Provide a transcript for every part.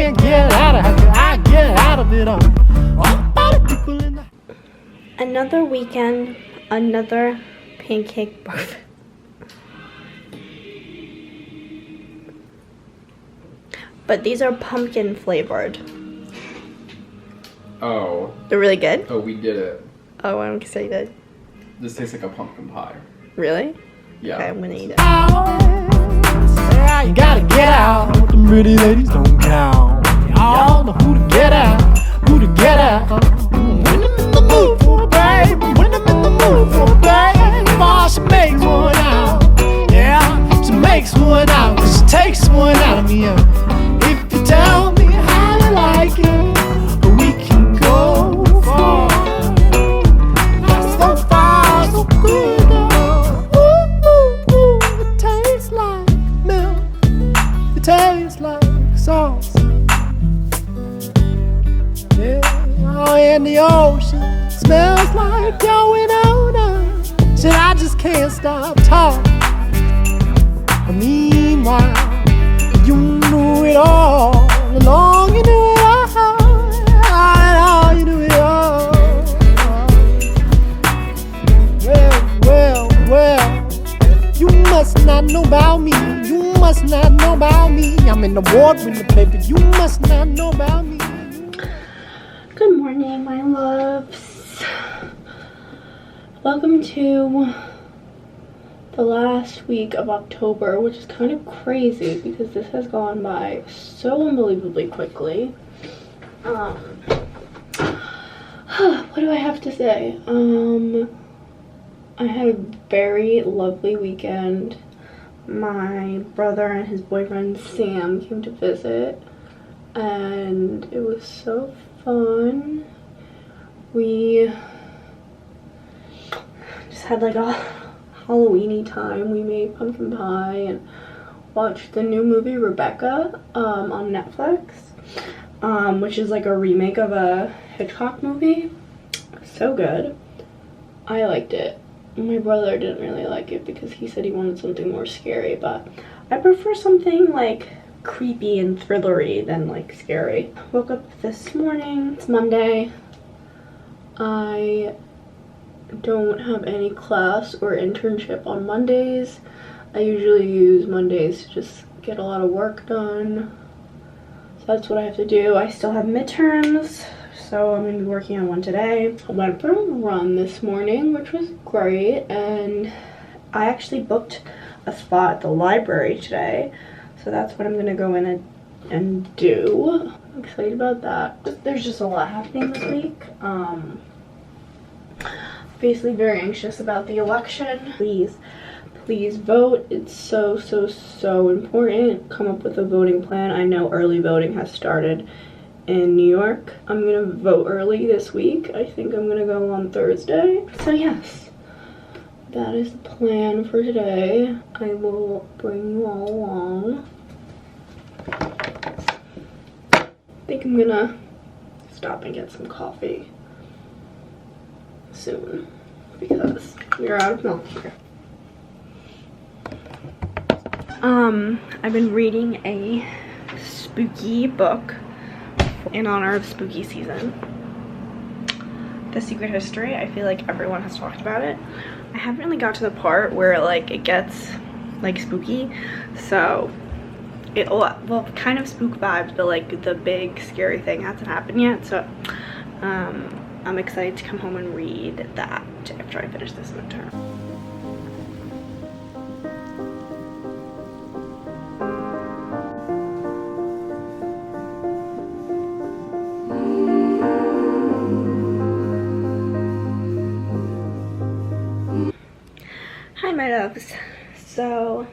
can't get out of it. I get out of it. Another weekend, another pancake buffet. But these are pumpkin flavored. Oh. They're really good? Oh, we did it. Oh, I'm excited. This tastes like a pumpkin pie. Really? Yeah. Okay, I'm gonna eat it. You gotta get out. The pretty ladies don't count. Y'all know who to get out. Who to get out. When I'm in the mood for a babe. When I'm in the mood for a babe. Oh, she makes one out. Yeah, she makes one out. 'Cause she takes one out of me. If you tell me how you like it, we can go far. So far, so good. It tastes like milk. It tastes like sauce. Yeah, oh, and the ocean smells like going on. Shit, I just can't stop talking. Meanwhile, you knew it all along. You knew it all. You knew it all. Well. You must not know about me. You must not know about me. I'm in the ward with the baby. You must not know about me. Good morning, my loves. Welcome to the last week of October, which is kind of crazy because this has gone by so unbelievably quickly. What do I have to say? I had a very lovely weekend. My brother and his boyfriend Sam came to visit, and it was so fun. We just had like a Halloween-y time. We made pumpkin pie and watched the new movie Rebecca on Netflix, which is like a remake of a Hitchcock movie. So good. I liked it. My brother didn't really like it because he said he wanted something more scary, but I prefer something like creepy and thrillery than like scary. Woke up this morning. It's Monday. I don't have any class or internship on Mondays. I usually use Mondays to just get a lot of work done. So that's what I have to do. I still have midterms, so I'm gonna be working on one today. I went for a run this morning, which was great, and I actually booked a spot at the library today, so that's what I'm gonna go in and do. I'm excited about that. There's just a lot happening this week. Basically very anxious about the election. Please vote. It's so important. Come up with a voting plan. I know early voting has started in New York. I'm gonna vote early this week. I think I'm gonna go on Thursday. So yes, that is the plan for today. I will bring you all along. I think I'm gonna stop and get some coffee soon because we're out of milk here. I've been reading a spooky book in honor of spooky season. The Secret History. I feel like everyone has talked about it. I haven't really got to the part where like it gets like spooky, so well, kind of spook vibes, but like the big scary thing hasn't happened yet, so I'm excited to come home and read that after I finish this midterm. Hi my loves. So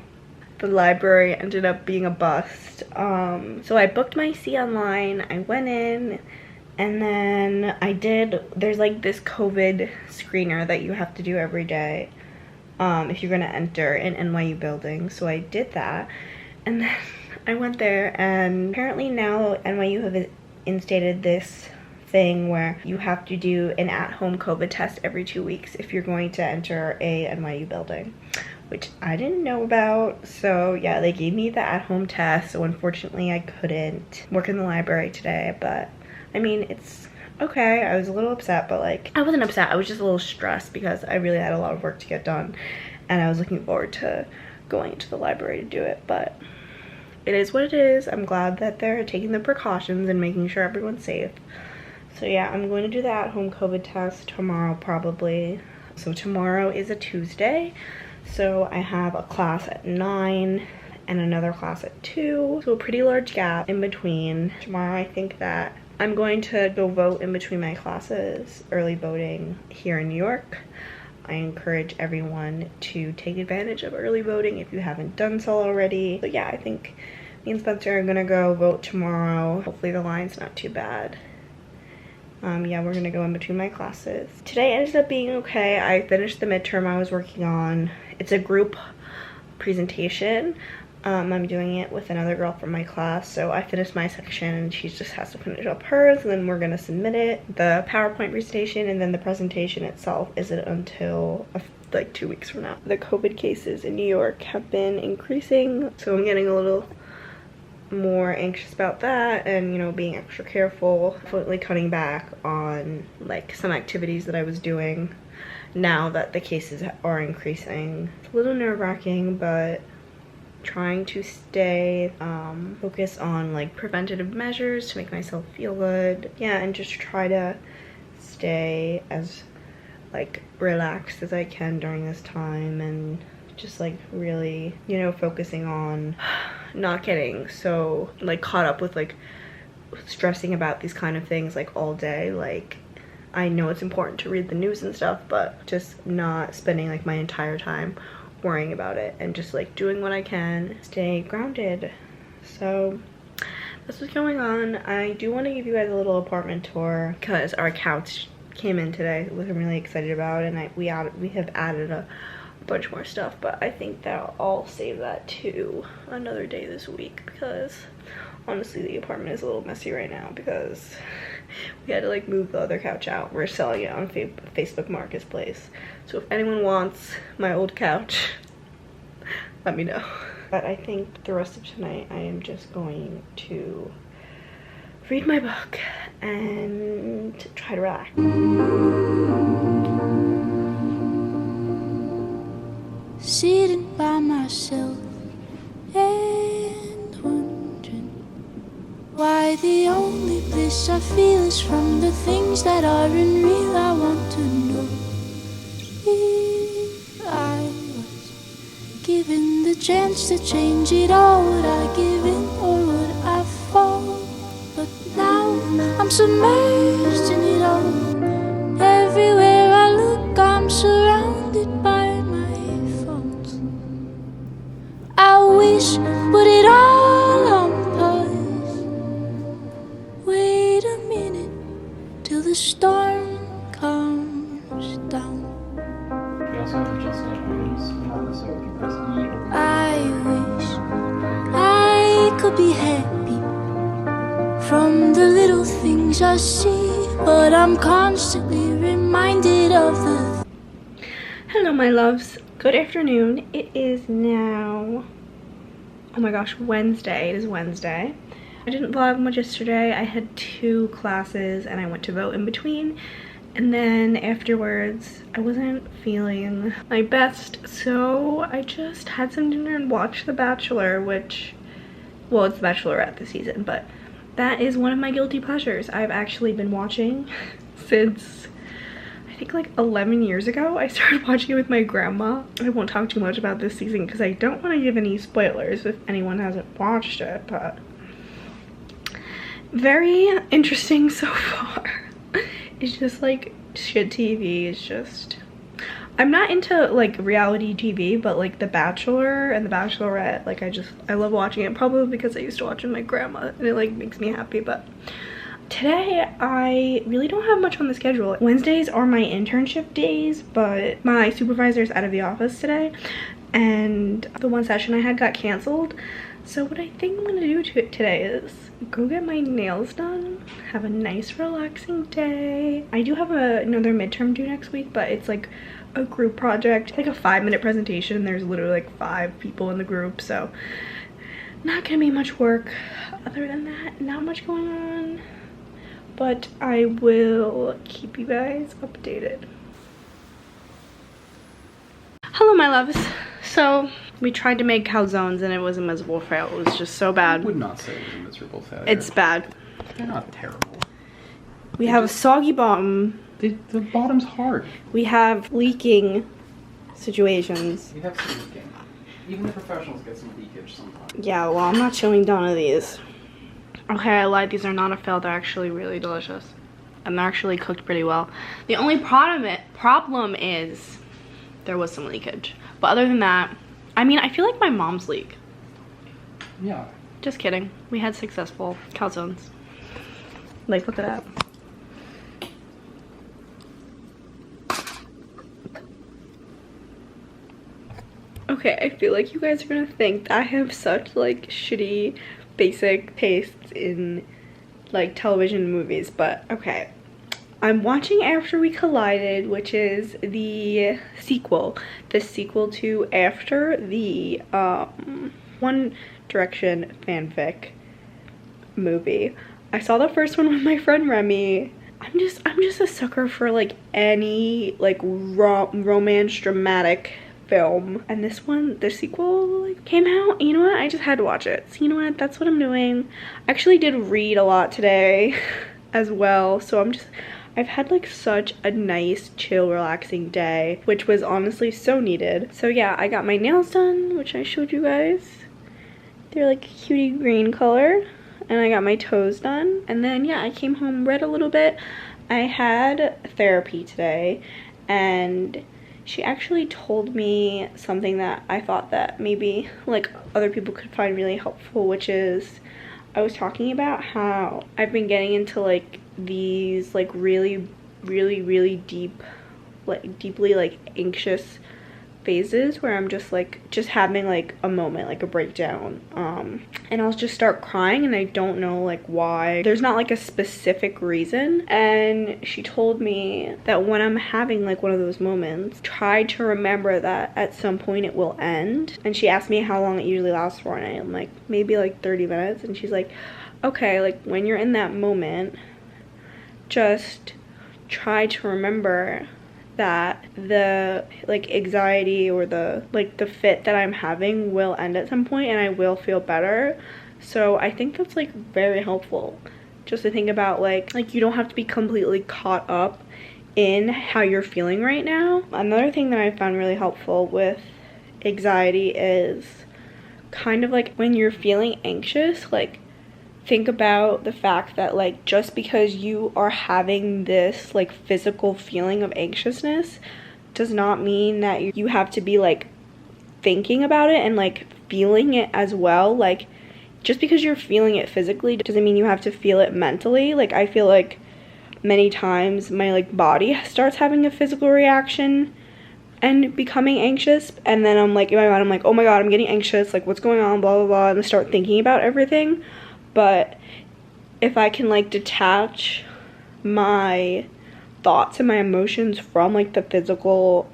the library ended up being a bust. So I booked my seat online. I went in and then there's like this COVID screener that you have to do every day if you're gonna enter an NYU building. So I did that and then I went there, and apparently now NYU have instated this thing where you have to do an at-home COVID test every 2 weeks if you're going to enter a NYU building, which I didn't know about. So yeah, they gave me the at-home test, so unfortunately I couldn't work in the library today, but I mean, it's okay. I was a little upset, but like, I wasn't upset, I was just a little stressed because I really had a lot of work to get done and I was looking forward to going into the library to do it, but it is what it is. I'm glad that they're taking the precautions and making sure everyone's safe. So yeah, I'm going to do the at-home COVID test tomorrow probably. So tomorrow is a Tuesday, so I have a class at 9 and another class at 2, so a pretty large gap in between. Tomorrow I think that I'm going to go vote in between my classes, early voting here in New York. I encourage everyone to take advantage of early voting if you haven't done so already. So yeah, I think me and Spencer are gonna go vote tomorrow. Hopefully the line's not too bad. Yeah, we're gonna go in between my classes. Today ended up being okay. I finished the midterm I was working on. It's a group presentation. I'm doing it with another girl from my class, so I finished my section and she just has to finish up hers, and then we're gonna submit it. The PowerPoint presentation and then the presentation itself isn't until like 2 weeks from now. The COVID cases in New York have been increasing, so I'm getting a little more anxious about that, and you know, being extra careful, definitely cutting back on like some activities that I was doing now that the cases are increasing. It's a little nerve-wracking, but trying to stay focused on like preventative measures to make myself feel good. Yeah, and just try to stay as like relaxed as I can during this time, and just like really, you know, focusing on not getting so like caught up with like stressing about these kind of things like all day. Like, I know it's important to read the news and stuff, but just not spending like my entire time worrying about it and just like doing what I can, stay grounded. So that's what's going on. I do want to give you guys a little apartment tour because our couch came in today, which I'm really excited about, and we have added a bunch more stuff, but I think that I'll save that to another day this week because honestly the apartment is a little messy right now because we had to like move the other couch out. We're selling it on Facebook Marketplace, so if anyone wants my old couch, let me know. But I think the rest of tonight I am just going to read my book and try to relax. Sitting by myself and wondering why the only bliss I feel is from the things that aren't real. I want to know if I was given the chance to change it all, would I give in or would I fall? But now I'm submerged in it all. Everywhere I look I'm surrounded by wish, put it all on pause. Wait a minute till the storm comes down. We also have adjustment items, so if you press E or I wish I could be happy from the little things I see, but I'm constantly reminded of the... Hello my loves, good afternoon. It is now, oh my gosh, Wednesday. It is Wednesday. I didn't vlog much yesterday. I had 2 classes and I went to vote in between, and then afterwards I wasn't feeling my best, so I just had some dinner and watched The Bachelor, which, well, it's The Bachelorette this season, but that is one of my guilty pleasures. I've actually been watching since I think like 11 years ago. I started watching it with my grandma. I won't talk too much about this season because I don't want to give any spoilers if anyone hasn't watched it, but very interesting so far. It's just like shit TV. It's just, I'm not into like reality TV, but like The Bachelor and The Bachelorette, like I love watching it, probably because I used to watch it with my grandma and it like makes me happy. But today I really don't have much on the schedule. Wednesdays are my internship days, but my supervisor is out of the office today and the one session I had got canceled. So what I think I'm gonna do today is go get my nails done, have a nice relaxing day. I do have another midterm due next week, but it's like a group project, like a 5-minute presentation. There's literally like 5 people in the group, so not gonna be much work. Other than that, not much going on, but I will keep you guys updated. Hello, my loves. So we tried to make calzones and it was a miserable fail. It was just so bad. I would not say it was a miserable failure. It's bad. They're not terrible. We have a soggy bottom. The bottom's hard. We have leaking situations. We have some leaking. Even the professionals get some leakage sometimes. Yeah, well, I'm not showing Donna these. Okay, I lied. These are not a fail. They're actually really delicious. And they're actually cooked pretty well. The only problem is there was some leakage. But other than that, I mean, I feel like my mom's leak. Yeah. Just kidding. We had successful calzones. Like, look at that. Okay, I feel like you guys are gonna think that I have such like shitty basic tastes in like television and movies, but okay. I'm watching After We Collided, which is the sequel to After, the One Direction fanfic movie. I saw the first one with my friend Remy. I'm just a sucker for like any like romance dramatic film, and this one, the sequel, like came out. You know what, I just had to watch it, so you know what, that's what I'm doing. I actually did read a lot today as well, so I've had like such a nice chill relaxing day, which was honestly so needed. So yeah, I got my nails done, which I showed you guys. They're like cutie green color, and I got my toes done, and then yeah, I came home, read a little bit. I had therapy today, and she actually told me something that I thought that maybe like other people could find really helpful, which is I was talking about how I've been getting into like these like really deep, like deeply like anxious phases where I'm just having like a moment, like a breakdown, and I'll just start crying, and I don't know like why. There's not like a specific reason. And she told me that when I'm having like one of those moments, try to remember that at some point it will end. And she asked me how long it usually lasts for, and I'm like, maybe like 30 minutes. And she's like, okay, like when you're in that moment, just try to remember that the like anxiety or the fit that I'm having will end at some point, and I will feel better. So I think that's like very helpful, just to think about like you don't have to be completely caught up in how you're feeling right now. Another thing that I found really helpful with anxiety is kind of like when you're feeling anxious, like think about the fact that like just because you are having this like physical feeling of anxiousness does not mean that you have to be like thinking about it and like feeling it as well. Like just because you're feeling it physically doesn't mean you have to feel it mentally. Like I feel like many times my like body starts having a physical reaction and becoming anxious, and then I'm like in my mind I'm like, oh my god, I'm getting anxious, like what's going on, blah blah blah, and I start thinking about everything. But if I can like detach my thoughts and my emotions from like the physical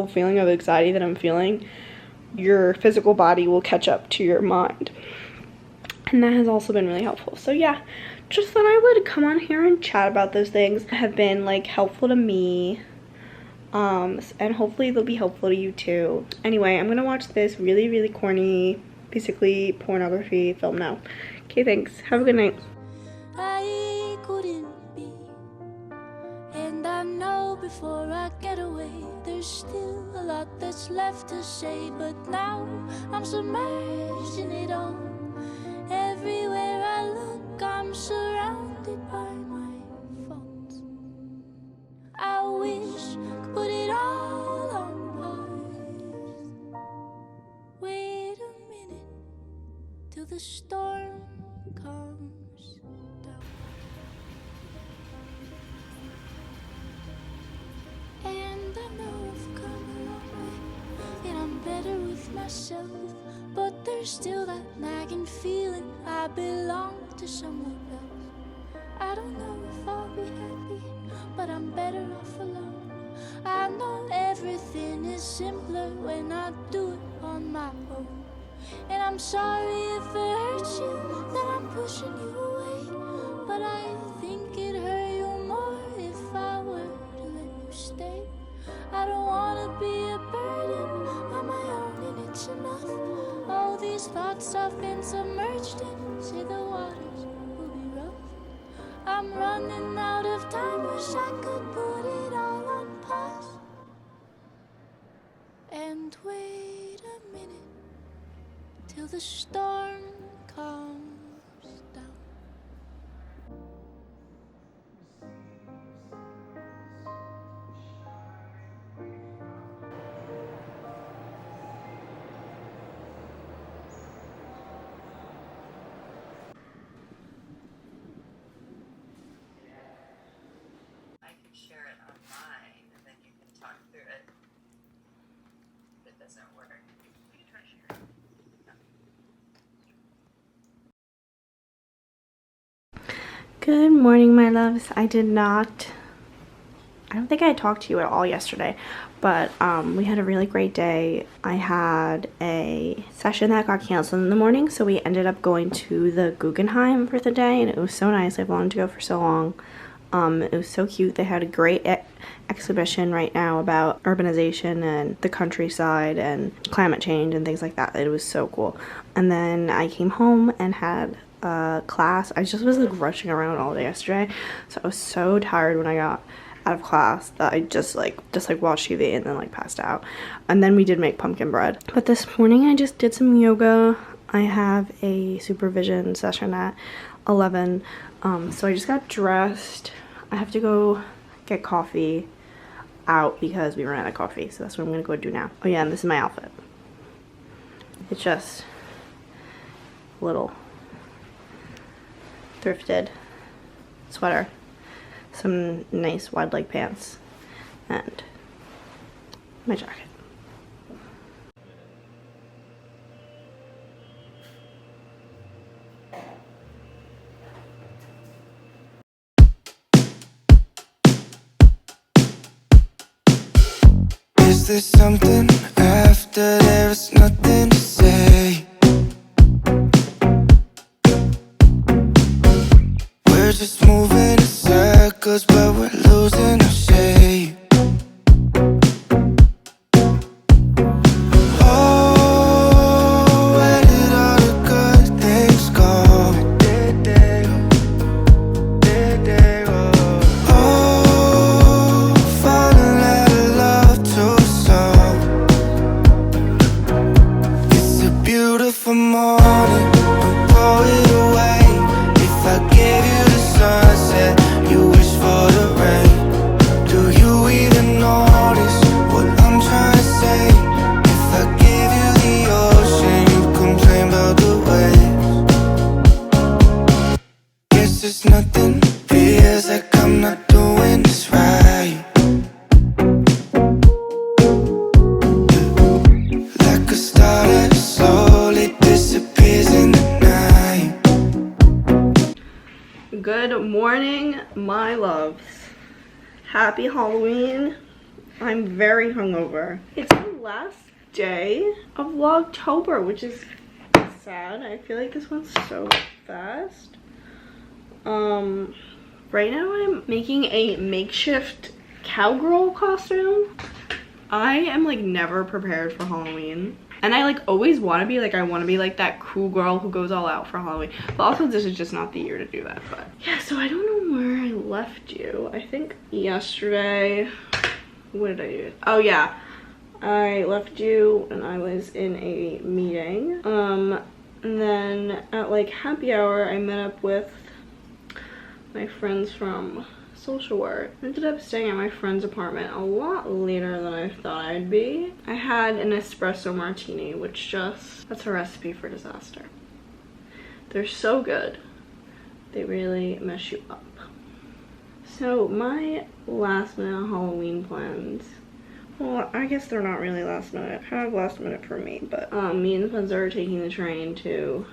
feeling of anxiety that I'm feeling, your physical body will catch up to your mind. And that has also been really helpful. So yeah, just thought I would come on here and chat about those things that have been like helpful to me. And hopefully they'll be helpful to you too. Anyway, I'm gonna watch this really corny, basically pornography film now. Okay, thanks. Have a good night. I couldn't be, and I know before I get away, there's still a lot that's left to say. But now I'm submerged in it all. Everywhere I look, I'm surrounded by my faults. I wish I could put it all on pause. Wait a minute till the storm comes down. And I know I've come a long way, and I'm better with myself. But there's still that nagging feeling I belong to someone else. I don't know if I'll be happy, but I'm better off alone. I know everything is simpler when I do it on my own. And I'm sorry if it hurts you that I'm pushing you away, but I think it hurt you more if I were to let you stay. I don't wanna be a burden on my own, and it's enough. All these thoughts I've been submerged in, say the waters will be rough. I'm running out of time, wish I could put it all on pause and wait a minute till the storm calms down. I can share it on mine, and then you can talk through it. If it doesn't work, we can try sharing. Good morning, my loves. I don't think I talked to you at all yesterday, but we had a really great day. I had a session that got canceled in the morning, so we ended up going to the Guggenheim for the day, and it was so nice. I've wanted to go for so long. It was so cute. They had a great exhibition right now about urbanization and the countryside and climate change and things like that. It was so cool. And then I came home and had class. I just was like rushing around all day yesterday, so I was so tired when I got out of class that I just watched TV and then like passed out. And then we did make pumpkin bread. But this morning I just did some yoga. I have a supervision session at 11, so I just got dressed. I have to go get coffee out because we ran out of coffee, so that's what I'm gonna go do now. Oh yeah, and this is my outfit. It's just a little thrifted sweater, some nice wide leg pants, and my jacket. Is there something after there's nothing to say? We're just moving in circles, but we're losing our shape. Oh, where did all the good things go? Oh, falling out of love too soon. It's a beautiful morning, don't throw it away. If I gave you the sunset, you wish for the rain. Do you even notice what I'm trying to say? If I gave you the ocean, you'd complain about the waves. Guess there's nothing, feels like I'm not doing this right. Like a star that slowly disappears in the night. Good morning, my loves. Happy Halloween. I'm very hungover. It's the last day of vlogtober, which is sad. I feel like this went so fast. Right now I'm making a makeshift cowgirl costume. I am like never prepared for Halloween. And I like always want to be like, I want to be like that cool girl who goes all out for Halloween. But also this is just not the year to do that. But yeah, so I don't know where I left you. I think yesterday, what did I do? Oh yeah, I left you and I was in a meeting. And then at like happy hour, I met up with my friends from social work. I ended up staying at my friend's apartment a lot later than I thought I'd be. I had an espresso martini, which that's a recipe for disaster. They're so good. They really mess you up. So my last minute Halloween plans, well, I guess they're not really last minute, kind of last minute for me, but me and Spencer are taking the train to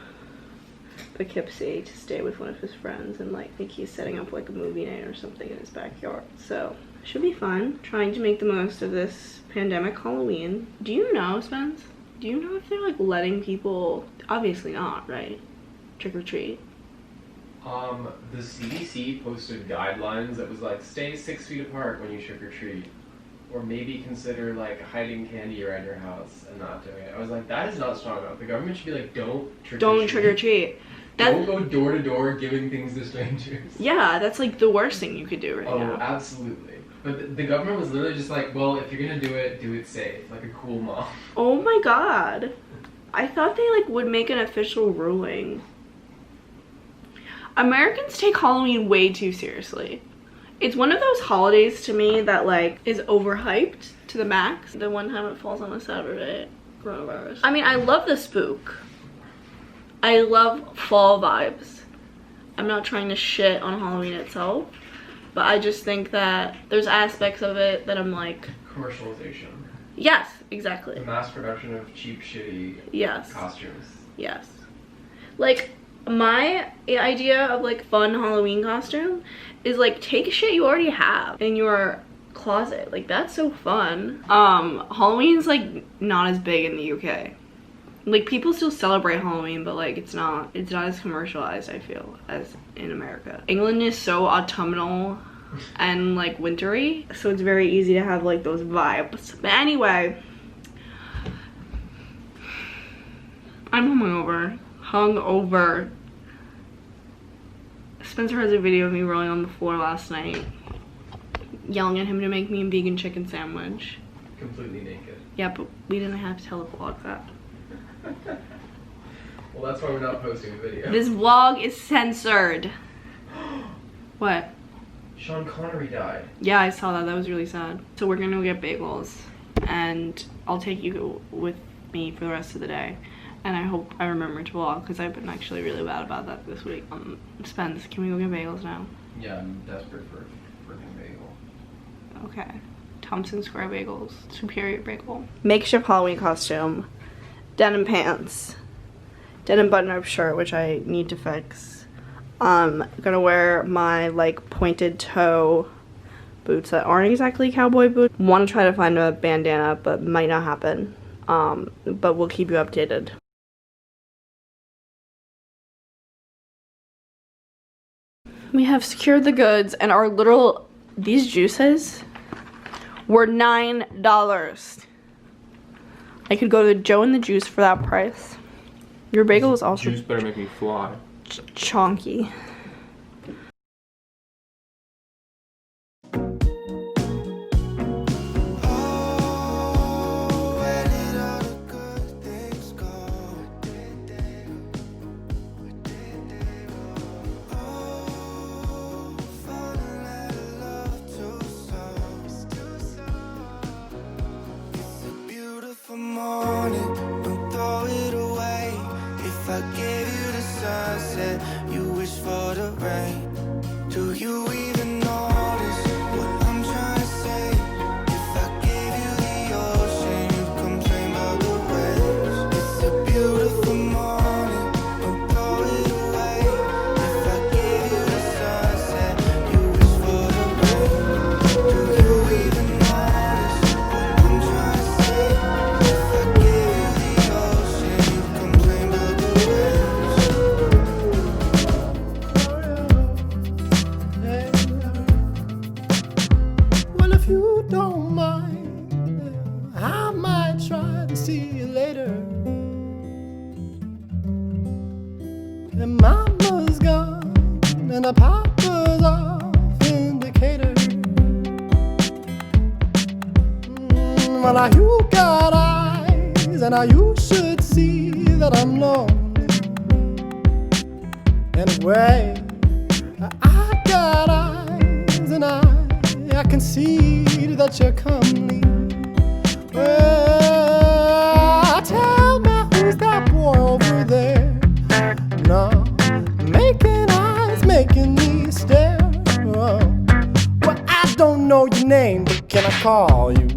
Poughkeepsie to stay with one of his friends, and like I think he's setting up like a movie night or something in his backyard. So should be fun. Trying to make the most of this pandemic Halloween. Do you know, Spence? Do you know if they're like letting people? Obviously not, right? Trick or treat. The CDC posted guidelines that was like, stay 6 feet apart when you trick or treat. Or maybe consider like hiding candy around your house and not doing it. I was like, that is not strong enough. The government should be like, don't trick or treat. Trick or treat. Don't go door to door giving things to strangers. Yeah, that's like the worst thing you could do right now. Oh, absolutely. But the government was literally just like, well, if you're gonna do it safe, like a cool mom. Oh my god. I thought they like would make an official ruling. Americans take Halloween way too seriously. It's one of those holidays to me that like is overhyped to the max. The one time it falls on a Saturday, coronavirus. I mean, I love the spook. I love fall vibes. I'm not trying to shit on Halloween itself, but I just think that there's aspects of it that I'm like... Commercialization. Yes, exactly. The mass production of cheap, shitty costumes. Yes. Like, my idea of like fun Halloween costume is like take a shit you already have in your closet. Like that's so fun. Halloween's like not as big in the UK. Like people still celebrate Halloween, but like it's not as commercialized, I feel, as in America. England is so autumnal and like wintry, so it's very easy to have like those vibes. But anyway, I'm hungover. Spencer has a video of me rolling on the floor last night, yelling at him to make me a vegan chicken sandwich. Completely naked. Yeah, but we didn't have to tell the vlog that. Well, that's why we're not posting the video. This vlog is censored. What? Sean Connery died. Yeah, I saw that. That was really sad. So we're gonna go get bagels, and I'll take you with me for the rest of the day. And I hope I remember to vlog, because I've been actually really bad about that this week. Spence, can we go get bagels now? Yeah, I'm desperate for a freaking bagel. Okay. Thompson Square Bagels. Superior Bagel. Makeshift Halloween costume. Denim pants. Denim button-up shirt, which I need to fix. Gonna wear my, like, pointed toe boots that aren't exactly cowboy boots. Want to try to find a bandana, but might not happen. But we'll keep you updated. We have secured the goods, and our little, these juices were $9. I could go to Joe and the Juice for that price. Your bagel is also Juice better make me fly. chonky. And mama's gone, and the papa's off in Decatur. Well, now you got eyes, and now you should see that I'm lonely. Anyway, I got eyes, and I can see that you're comely. Well, tell me who's that boy over there? No, making eyes, making me stare. Oh. Well, I don't know your name, but can I call you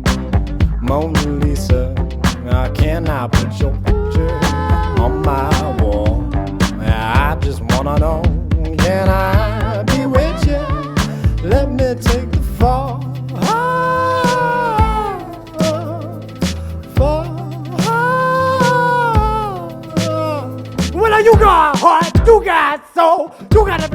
Mona Lisa? Can I put your picture on my wall? I just wanna know, can I be with you? Let me take the fall. Well, you got heart, you got soul, you got everything.